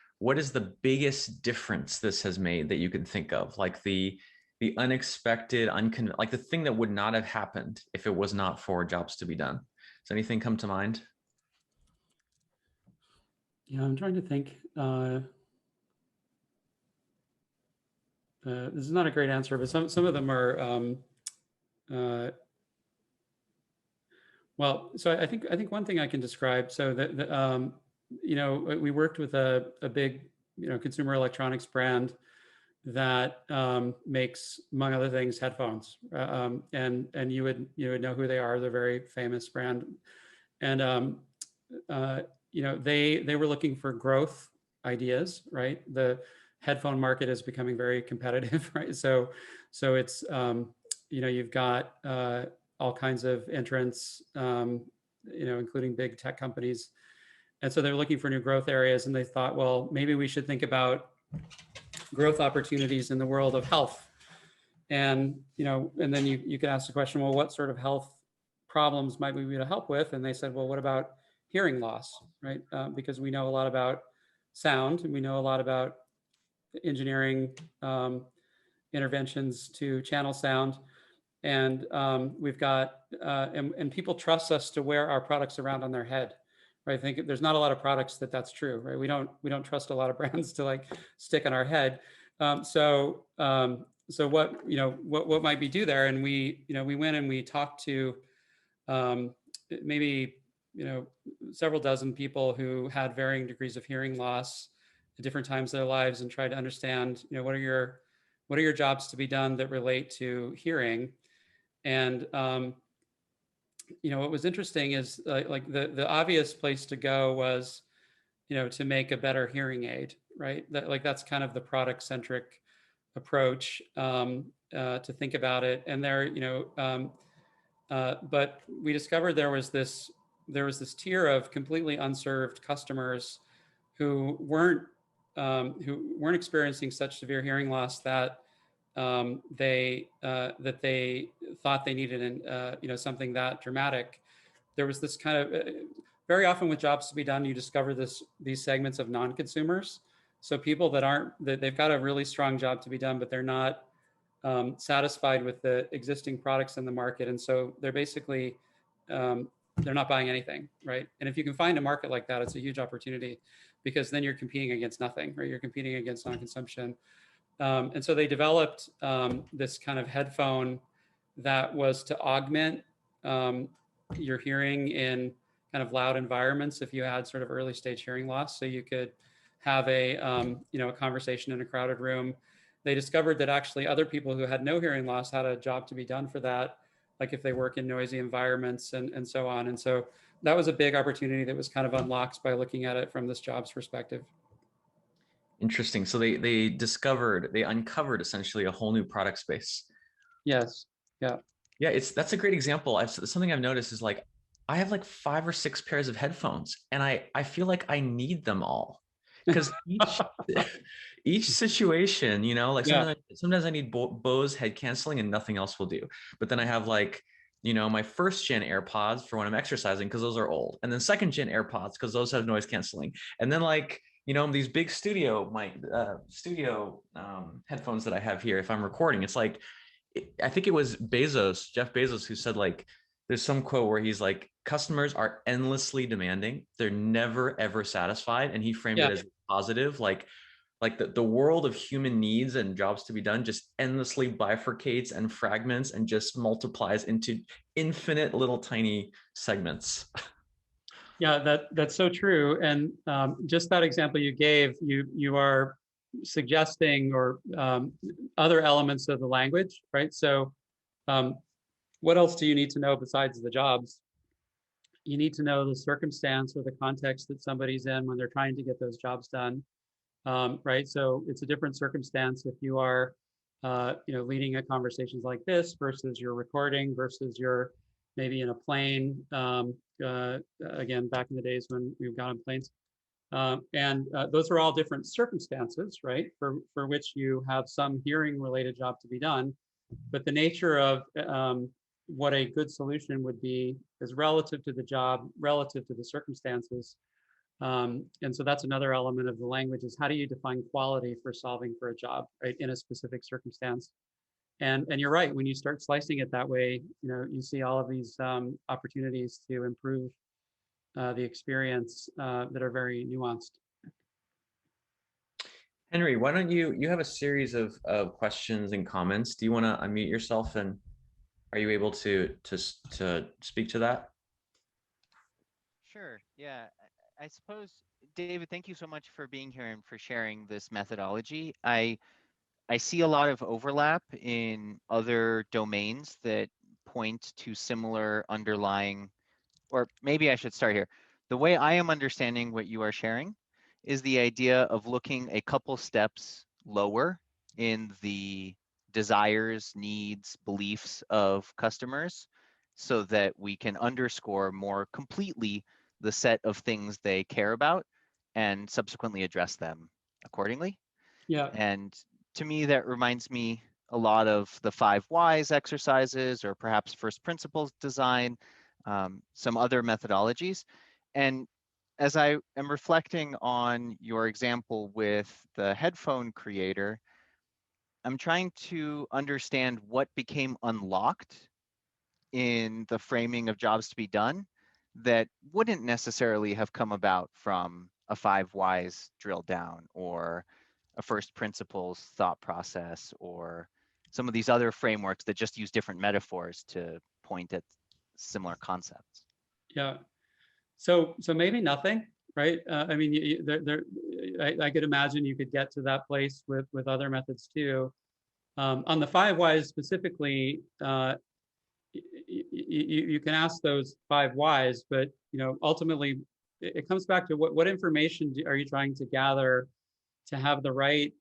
S1: biggest difference this has made that you can think of? Like the unexpected, like the thing that would not have happened if it was not for jobs to be done. Does anything come to mind?
S2: Yeah, I'm trying to think. This is not a great answer, but some of them are. Well, so I think one thing I can describe. So that we worked with a big consumer electronics brand that makes, among other things, headphones, and you would know who they are. They're a very famous brand, and they were looking for growth ideas, right? The headphone market is becoming very competitive, right? So it's you've got all kinds of entrants, including big tech companies, and so they're looking for new growth areas. And they thought, well, maybe we should think about growth opportunities in the world of health. And and then you could ask the question, well, what sort of health problems might we be able to help with? And they said, well, what about hearing loss, right? Because we know a lot about sound, and we know a lot about engineering interventions to channel sound, and we've got and people trust us to wear our products around on their head, right? I think there's not a lot of products that's true, right? We don't trust a lot of brands to like stick on our head. So what might we do there? And we went and we talked to maybe several dozen people who had varying degrees of hearing loss at different times of their lives, and tried to understand, what are your jobs to be done that relate to hearing. And what was interesting is like the obvious place to go was, to make a better hearing aid, right? That's kind of the product centric approach to think about it. And but we discovered there was this tier of completely unserved customers who weren't experiencing such severe hearing loss that they thought they needed something that dramatic. There was this kind of very often with jobs to be done, you discover these segments of non-consumers. So people that they've got a really strong job to be done, but they're not satisfied with the existing products in the market, and so they're basically they're not buying anything, right? And if you can find a market like that, it's a huge opportunity, because then you're competing against nothing, right? You're competing against non-consumption. And so they developed this kind of headphone that was to augment your hearing in kind of loud environments if you had sort of early stage hearing loss. So you could have a conversation in a crowded room. They discovered that actually other people who had no hearing loss had a job to be done for that, like if they work in noisy environments and so on. And so that was a big opportunity that was kind of unlocked by looking at it from this jobs perspective.
S1: Interesting. So they uncovered essentially a whole new product space.
S2: Yes. Yeah.
S1: Yeah, that's a great example. Something I've noticed is like I have like 5 or 6 pairs of headphones, and I feel like I need them all, because each situation, like
S2: Yeah.
S1: sometimes I need Bose head canceling and nothing else will do. But then I have like, my first gen AirPods for when I'm exercising, because those are old, and then second gen AirPods because those have noise canceling, and then like these big studio headphones that I have here if I'm recording. It's like I think it was Jeff Bezos, who said like there's some quote where he's like, customers are endlessly demanding, they're never ever satisfied, and he framed
S2: Yeah.
S1: it as positive, like the world of human needs and jobs to be done just endlessly bifurcates and fragments and just multiplies into infinite little tiny segments.
S2: Yeah, that's so true. And just that example you gave, you are suggesting or other elements of the language, right? So what else do you need to know besides the jobs? You need to know the circumstance or the context that somebody's in when they're trying to get those jobs done, right? So it's a different circumstance if you are, leading a conversations like this versus you're recording versus you're maybe in a plane. Again, back in the days when we've got on planes. And those are all different circumstances, right? For which you have some hearing related job to be done. But the nature of what a good solution would be is relative to the job, relative to the circumstances. And so that's another element of the language, is how do you define quality for solving for a job, right, in a specific circumstance? And you're right, when you start slicing it that way, you see all of these opportunities to improve the experience that are very nuanced.
S1: Henry, why don't you have a series of questions and comments? Do you want to unmute yourself, and are you able to speak to that?
S5: Sure. Yeah. I suppose, David, thank you so much for being here and for sharing this methodology. I see a lot of overlap in other domains that point to similar underlying, or maybe I should start here. The way I am understanding what you are sharing is the idea of looking a couple steps lower in the desires, needs, beliefs of customers, so that we can underscore more completely the set of things they care about and subsequently address them accordingly.
S2: Yeah.
S5: And to me, that reminds me a lot of the 5 whys exercises, or perhaps first principles design, some other methodologies. And as I am reflecting on your example with the headphone creator, I'm trying to understand what became unlocked in the framing of jobs to be done that wouldn't necessarily have come about from a 5 whys drill down, or a first principles thought process, or some of these other frameworks that just use different metaphors to point at similar concepts.
S2: Yeah. So maybe nothing, right? I mean, I could imagine you could get to that place with other methods too. On the 5 whys specifically, you can ask those 5 whys, but ultimately it comes back to what information are you trying to gather to have the right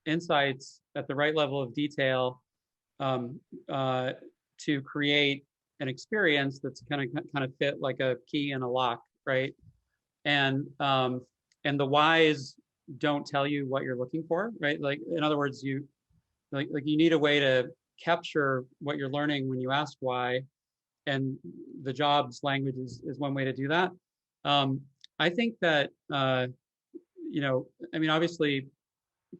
S2: insights at the right level of detail to create an experience that's kind of fit like a key in a lock, right? And the whys don't tell you what you're looking for, right? Like in other words, you need a way to capture what you're learning when you ask why, and the jobs language is one way to do that. I think that I mean, obviously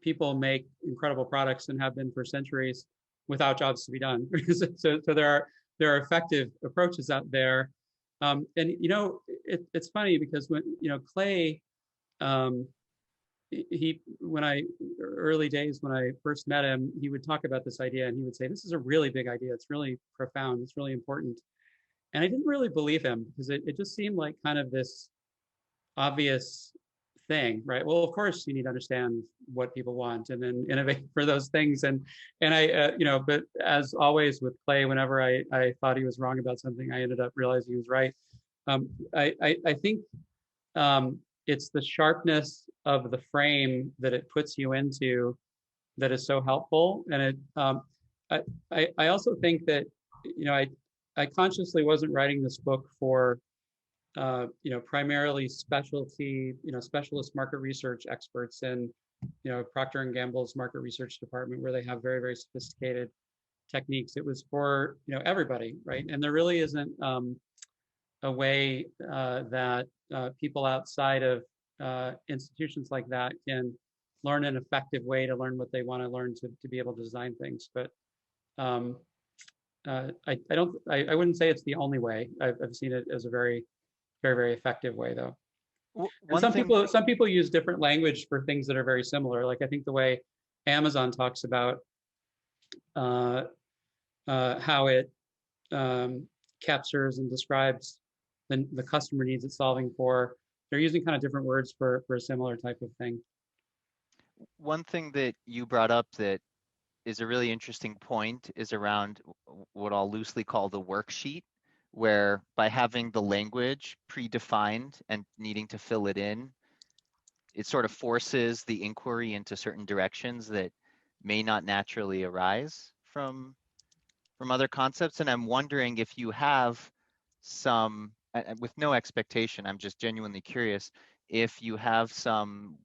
S2: people make incredible products and have been for centuries without jobs to be done. so there are effective approaches out there. And it's funny because when Clay, early days when I first met him, he would talk about this idea and he would say, this is a really big idea. It's really profound. It's really important. And I didn't really believe him because it just seemed like kind of this obvious thing, right? Well, of course you need to understand what people want and then innovate for those things. And I, but as always with Clay, whenever I thought he was wrong about something, I ended up realizing he was right. I think it's the sharpness of the frame that it puts you into that is so helpful. And I also think that, I consciously wasn't writing this book for primarily specialist market research experts and Procter & Gamble's market research department, where they have very, very sophisticated techniques. It was for everybody, right? And there really isn't a way that people outside of institutions like that can learn an effective way to learn what they want to learn to be able to design things. But I wouldn't say it's the only way. I've seen it as a very, very, very effective way, though. And some people use different language for things that are very similar. Like I think the way Amazon talks about how it captures and describes the customer needs it's solving for. They're using kind of different words for a similar type of thing.
S5: One thing that you brought up that is a really interesting point is around what I'll loosely call the worksheet, where by having the language predefined and needing to fill it in, it sort of forces the inquiry into certain directions that may not naturally arise from other concepts. And I'm wondering if you have some, with no expectation, I'm just genuinely curious, if you have some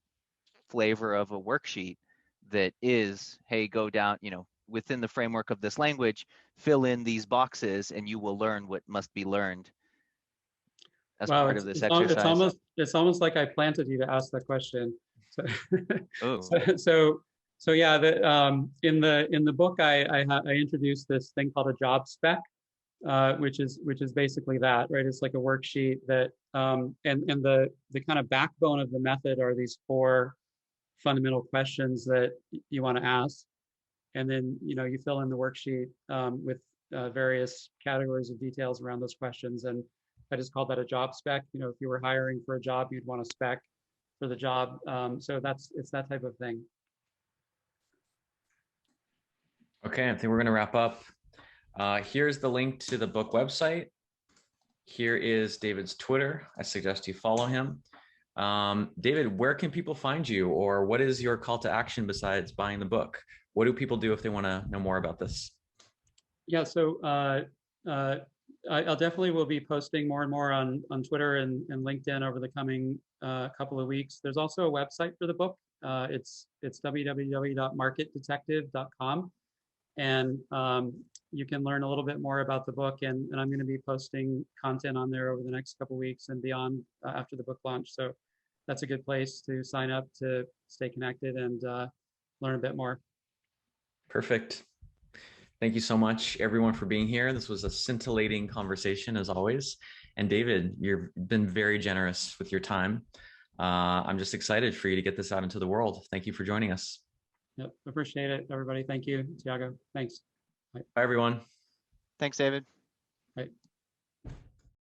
S5: flavor of a worksheet that is, hey, go down, within the framework of this language, fill in these boxes and you will learn what must be learned as part of this exercise.
S2: It's almost like I planted you to ask that question. So yeah, in the book I introduced this thing called a job spec, which is basically that, right? It's like a worksheet that and the kind of backbone of the method are these 4 fundamental questions that you want to ask, and then you fill in the worksheet with various categories of details around those questions. And I just call that a job spec. If you were hiring for a job, you'd want a spec for the job. So it's that type of thing.
S1: Okay, I think we're going to wrap up. Here's the link to the book website. Here is David's Twitter. I suggest you follow him. David, where can people find you, or what is your call to action besides buying the book? What do people do if they want to know more about this?
S2: Yeah, so I'll definitely will be posting more and more on Twitter and LinkedIn over the coming couple of weeks. There's also a website for the book. It's www.marketdetective.com. And you can learn a little bit more about the book, and I'm going to be posting content on there over the next couple of weeks and beyond after the book launch. So that's a good place to sign up to stay connected and learn a bit more.
S1: Perfect. Thank you so much, everyone, for being here. This was a scintillating conversation, as always. And David, you've been very generous with your time. I'm just excited for you to get this out into the world. Thank you for joining us.
S2: Yep, appreciate it, everybody. Thank you, Tiago. Thanks.
S1: Bye, everyone.
S5: Thanks, David.
S2: Bye.